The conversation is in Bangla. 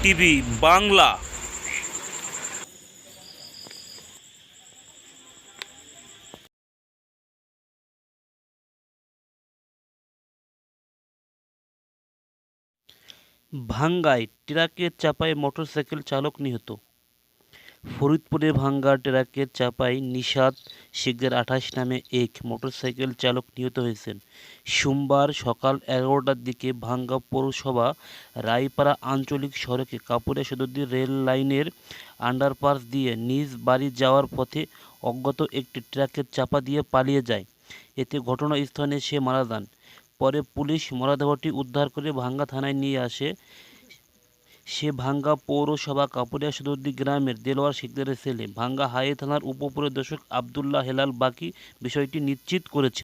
টিভি বাংলা। ভাঙ্গায় ট্রাকের চাপায় মোটরসাইকেল চালক নিহত। ফরিদপুরে ভাঙ্গা ট্রাকের চাপায় নিশাত শিকদার ২৮ নামে এক মোটরসাইকেল চালক নিহত হয়েছেন। সোমবার সকাল ১১টার দিকে ভাঙ্গা পৌরসভা রায়পাড়া আঞ্চলিক সড়কে কাপুরিয়া সদরদি রেল লাইনের আন্ডারপাস দিয়ে নিজ বাড়ি যাওয়ার পথে অজ্ঞাত একটি ট্রাকের চাপা দিয়ে পালিয়ে যায়। এতে ঘটনাস্থলে সে মারা যান। পরে পুলিশ মরদেহটি উদ্ধার করে ভাঙ্গা থানায় নিয়ে আসে। সে ভাঙ্গা পৌরসভা কাপুরিয়া সদরদি গ্রামের দেলোয়ার শিকদারের ছেলে। ভাঙ্গা হাই থানার উপপরিদর্শক আবদুল্লাহ হেলাল বাকি বিষয়টি নিশ্চিত করেছেন।